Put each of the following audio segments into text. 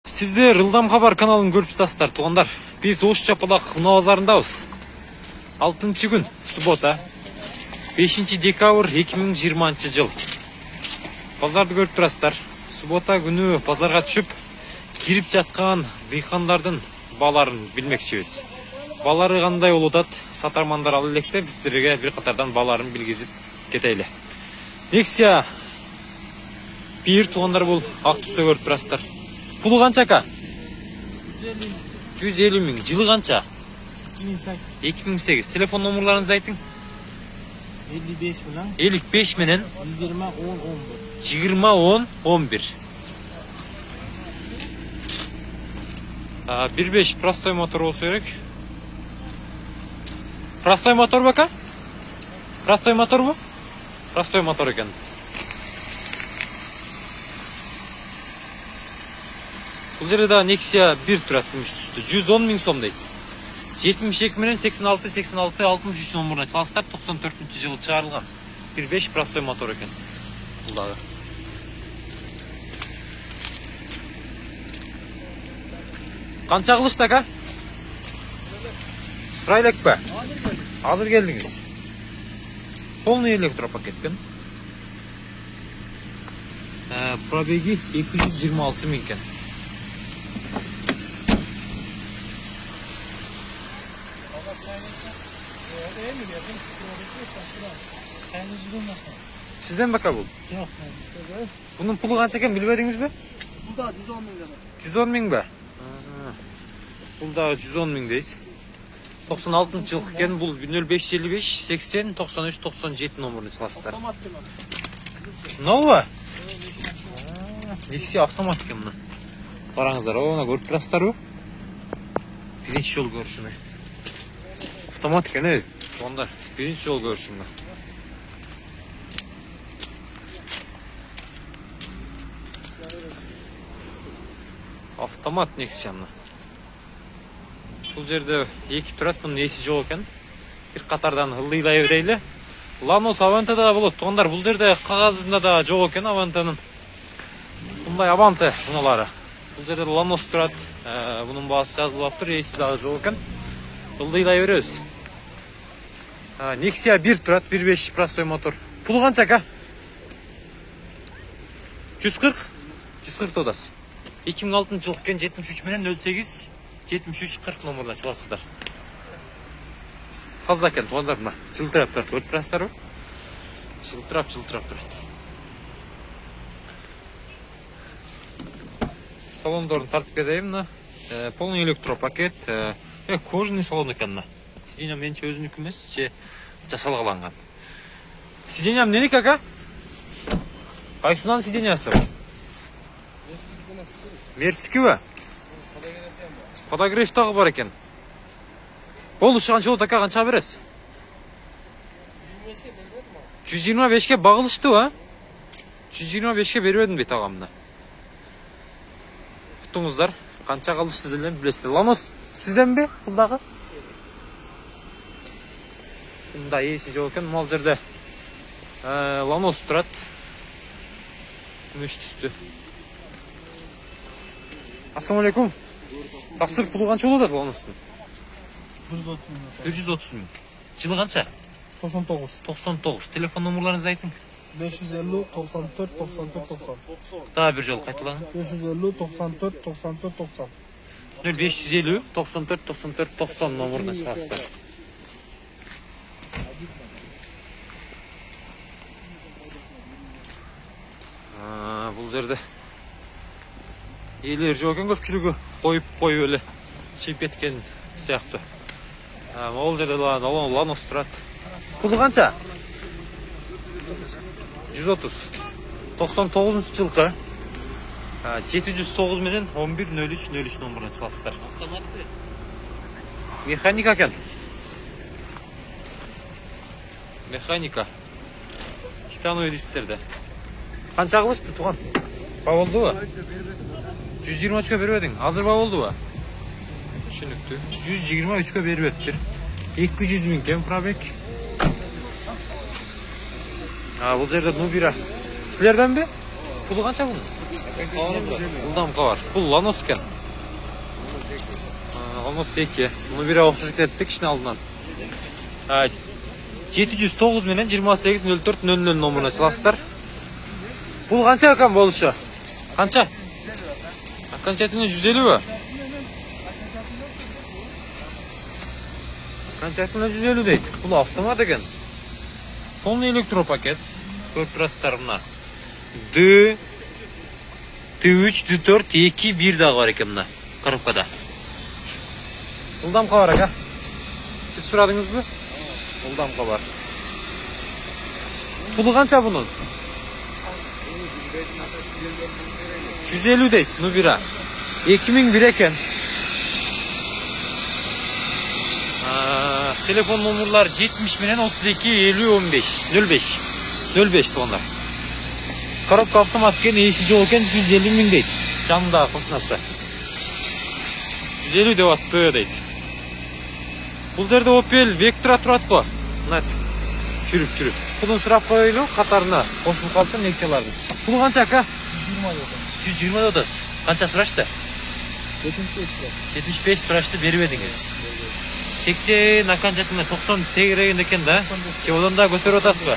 Сиздер Ылдам Кабар каналын көрүп жатасыздар, туугандар. Биз Ош Чапалак унаа базарындабыз. 6-күн, суббота, 5 декабрь 2020 жыл. Базарды көрүп турасыздар. Суббота күнү базарга түшүп, кирип жаткан дыйкандардын бааларын билмекчибиз. Баалары кандай болуп атат, сатармандар ал электе биздерге бир катардан бааларын билгизип кетели. Nexia 1 туугандар бул ак түстө көрүп турасыздар. Пулу канча ака? 150 миң. Жылы канча? 2008. Телефон номерларыңызды айтың. 55 менен 20-10-11. 1.5 простой мотор болсо керек. Простой мотор бу ака? Простой мотор бу? Простой мотор экен. Бұл жерде да Nexia 1 турат күмүш түстү. 110 миң сом дейт. 72 менен 86-63 номеріне чаластар 94 жылы чыгарылган. 1.5 простой мотор экен. Бұл дагы. Канча кылышты ака? Сурай элекпи? Азыр келдиңиз. Полный электропакет экен. Пробеги 226 миң экен. Сизден бака бул? Жок. Бунун пулу канча экен билбедиңиз бе? Бул да 110 миң деп. 110 миң бе? Бул да 110 миң дейт. 96 жылкы экен, бул 0555 80 93 97 номеріне чаласыздар. Автомат экен. Новый? Nexia автомат экен мына. Караңыздар, оны көрүп турасыздарбы? Биринчи жолу көрүшүм. Автомат экен, ондар биринчи жолу көрүшүм. Автомат Nexia. Бұл жерде 2 турат, бұның эси жок экен. Бир катардан ылдыйлай берели. Lanos Avanta'da да болот. Туугандар, бұл жерде кагазында да жок экен Avanta'нын. Мындай Avanta унаалары. Бұл жерде Lanos турат. Бунун баасы жазылып атыр, эси дагы жок экен. Ылдыйлай беребиз. Nexia 1 турат, 1.5 простой мотор. Пулу канча ака? 140? 140 тодас. 2006 жылкы экен, 73 менен 08 73 40 номеріне чаласыздар. Таза екен, туугандар, мына жылтырап турат, көрүп турасыздарбы? Жылтырап турат. Салондорун тартып кетейин, мына полный электропакет, кожаный салон экен мына. Сиденьям менчи өзүнүкү эмес, жасалгаланган. Сиденьям эмненики ака? Кайсынын сиденьясы? Мерстикиби? Подогрев тагы бар экен. Болушу канча болот ака, канча бересиз? 125ке багылыштыбы? 125ке бербедим бет агамда. Куттуңуздар, канча калышты делем билесиздер. Lanos сизденби бул дагы? Мында эси жок экен, мал жерде Lanos турат. Күмүш түстү. Ассаламу алейкум. Таксыр пулу канча болот Lanos'тун? 130 миң. Жылы канча? 99. Телефон номерларыңызды айтың. 550 94 94 90. Daha bir жол кайталаңыз. 550 94 94 90. 0550 94 94 90 номеріне чаласыздар. Бул жерде элер жок экен, көпчүлүгү коюп эле чыйып кеткен сыяктуу. Бул жерде Lanos турат. Пулу канча? 130. 99 жылкы. 709 менен 11-03-03 номеріне чаласыздар. Автоматты. Механика экен. Механика. Титановый дистерде. Канча кылышты туган? Ба болдубу? 123ке бербедиң. Азыр ба болдубу? Түшүнүктүү. 123ке бербептир. 200 миң кен пробег. Бул жерде Nubira. Силерден бе? Pulu qancha bunun? Жылдамқы бар. Бұл Lanos екен. Lanos 2. Bunu bir оқшырт еттік ішіне алдынан. 709 менен 280400 номеріне саласыздар. Бұл қанша екен болушы? Қанша? Окончательно 150 бі? Окончательно 150 дейді. Бұл автомат екен. Полный электропакет. Көріп тұрасыздар мына. D3, D4, 2, 1 дағы бар екен мына коробкада. Жылдамқы бар аға. Сіз сұрадыңыз бі? Жылдамқы бар. Пұлы қанша бұның? 150 дейді, Nubira. 2001 екен. Telefon numaralar 70 менен 32 50 15 05 туғандар. Коробка автомат екен, есі жоқ екен, 150 мың дейді. Жанында қосынасы. 150 деп атты дейді. Бұл жерде Opel Vectra тұрады қой. Жүріп. Бұның сұрап қойылу қатарына қосылып қалды Nexia'лардың. Бұл қанша ака? 120 додас. Қанша сұрашты? 75 сұрашты беріп едіңіз. 80 окончательно 90 тегіреген екен да? Одан да көтеріп отасыз ба?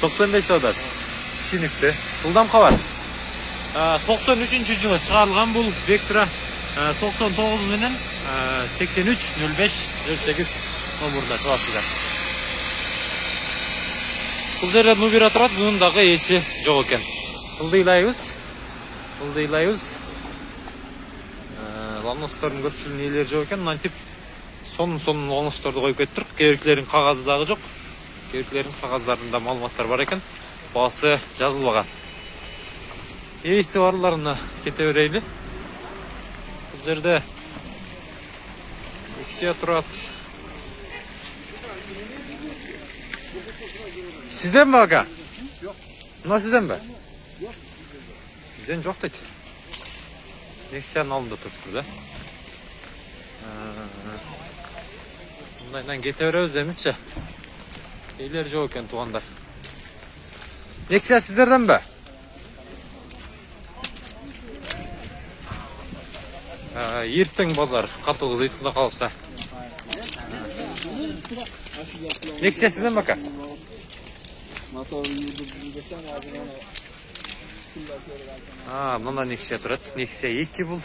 95 додас. Түсінікті. Жылдамқы бар. 93 жылы шығарылған бұл Vectra 99 менен 83 05 08 номеріне саласыздар. Бұл жерде Nubira тұрады, бұның дағы есі жоқ екен. Ылдилайбыз. Lanos'тардың көпшілігінің нелері жоқ екен. Мынантип соның Lanos'тарды қойып кеттірік. Керекілердің қағазы дағы жоқ. Керекілердің қағаздарында малыматтар бар екен. Басы жазылбаған. Есі барларына кете берейлі. Бұл жерде Nexia тұрады. Сізден бі аға? Жоқ. Мына сізден бі? Сізден жоқ дейді. Nexia'ның алдында тұрып тұр да. Мұндайдан кете береміз демекші. Ейлер жоқ екен туғандар. Nexia сіздерден бі? Ертең базар қатуғы зайтқында қалыса. Nexia сізден бі ака? Мына Nexia тұрады. Nexia 2 бұл.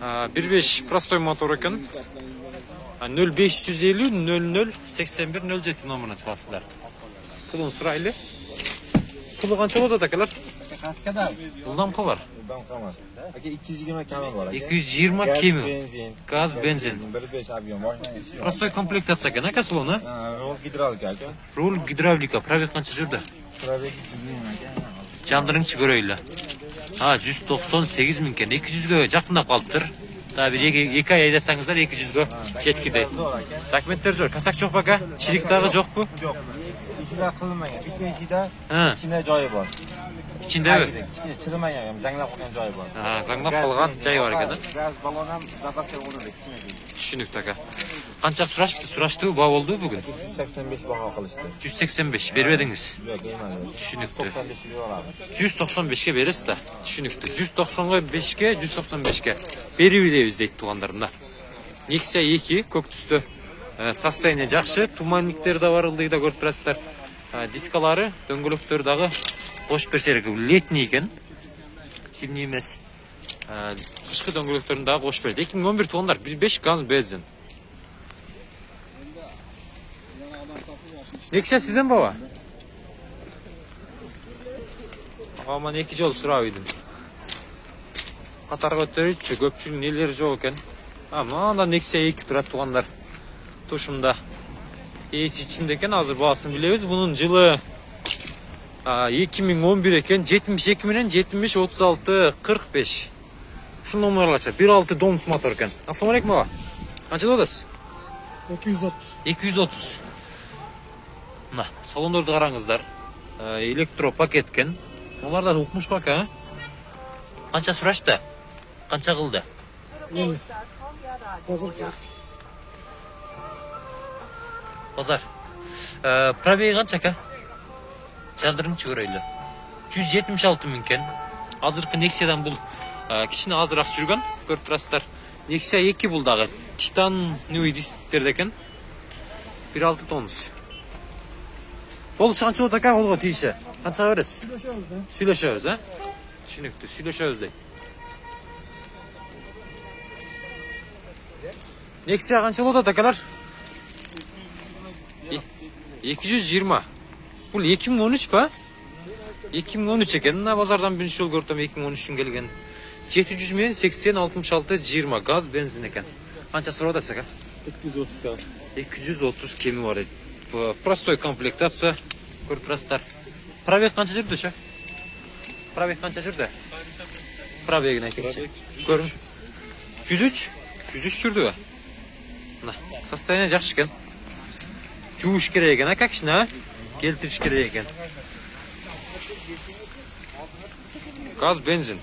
1.5 простой мотор екен. 0550 00 81 07 номеріне саласыздар. Пұлын сұрайлы. Пұлы қанша болады акалар? Жылдамқы бар. 220 kemi var. 220 kemi. Gaz, benzin. 1.5 объем. Простой комплектация екен, ака салоны? Rol gidravlika aka. Rol gidravlika. Пробег қанша жүрді? Pробег Жандырыңшы көрөйлі. 198 мың екен. 200-ге жақындап қалыптыр. Бір екі ай айдасаңыздар 200-ге жеткідей. Документтер жоқ. Касак жоқ бака? Чирик дағы жоқ бұ? Жоқ. İçinde kılınmayan. Bitmeyişide içinde joyi var. İçinde mi? İçinde çırılmayan. Zanglap koygan joyi var. Zanglap қалған жай бар екен. Gaz balonam zapaska olurdu. Түсінікті ака. Қанша сұрашты ба болды бүгін? 185 baha kılıştı. 185 беріп едіңіз. Yok eyvallah. Түсінікті. 95 lira var. 195-ке бересіз да. Түсінікті. 195-ке, 195-ке беріп едеміз дейді туғандарымда. Nexia 2 көк түсті. Состояние жақсы. Туманниктер де бар, ылдыйда көріп тұрасыздар. Дискалары, дөңгелектер дағы қош берсерік. Летний екен. Зимний емес. Қышқы дөңгелектерін дағы қош берді. 2011 туғандар 1.5 газ бензин. Nexia сізден баба? Ағаман 2 жол сұрау едім. Қатарға өттерейді, көпшілік нелері жоқ екен. Манда Nexia 2 тұрады туғандар. Тушымда. Есі ішінде екен, азыр бағасын білеміз. Бұның жылы 2011 екен, 72 менен 75 36 45. Şu номерларша 1.6 Donus мотор екен. Ассалаумалейкум аға. Қанша додасыз? 230. 230. Мына, салондарды қараңыздар. Электропакет екен. Оларда ұқмыш қой ака. Қанша сұрашты? Қанша қылды? Bozar. Пробеги қанша ака? Жандырыңшы көрелі. 176 миң екен. Азыркы Nexia-дан бұл кичине азыраак жүргөн. Көрүп турасыздар. Nexia 2 бұл дагы титановый дисктер екен. 1.6 тонус. Бұл қанша болот ака колго тийиши? Қанша бересиз? Сүйлөшөбүз, а? Түшүнүктүү, сүйлөшөбүз дейт. Nexia қанша болот акалар? 220. Бұл 2013 па? 2013 екен. Мына базардан бірінші жол көрдім 2013-тен келген. 700 мен 80 66 20 газ бензин екен. Қанша сұрады ака? 230 кал. 230 кеми бар еді. Простой комплектация. Көріп тұрасыздар. Пробег қанша жүрді ше? Пробег қанша жүрді? Пробегін айтыңызшы. Көрің. 103? 103 жүрді ба? Мына, состояние жақсы екен. Жууш керек екен, ака кішіне, келтіріш керек екен. Газ, бензин.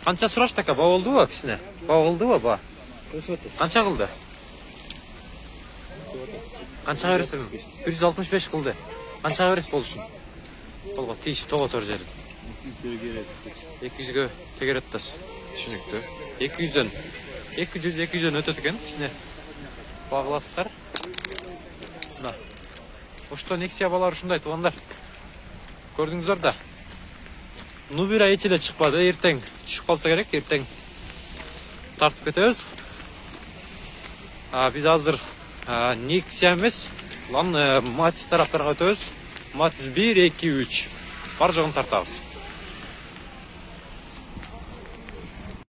Қанша сұрашты ака, ба oldu ба кішіне? Ба oldu ба? Қанша қылды? Қаншаға бересің? 165 қылды. Қаншаға берес бол үшін? Болға тейші тоға тор жерін. 200-ге тегер еттас. Түшінікті. 200-ден өтет екен. Кішіне бағыластар. Ошто Nexia балар ушундай туугандар. Көрдүңүздөр да. Нубира эчеле чыкпады. Эртең түшүп калса керек, эртең тартып кетебиз. Биз азыр Nexia эмес, Matiz тараптарга өтөбүз. Matiz 1, 2, 3. Бар жогун тартабыз.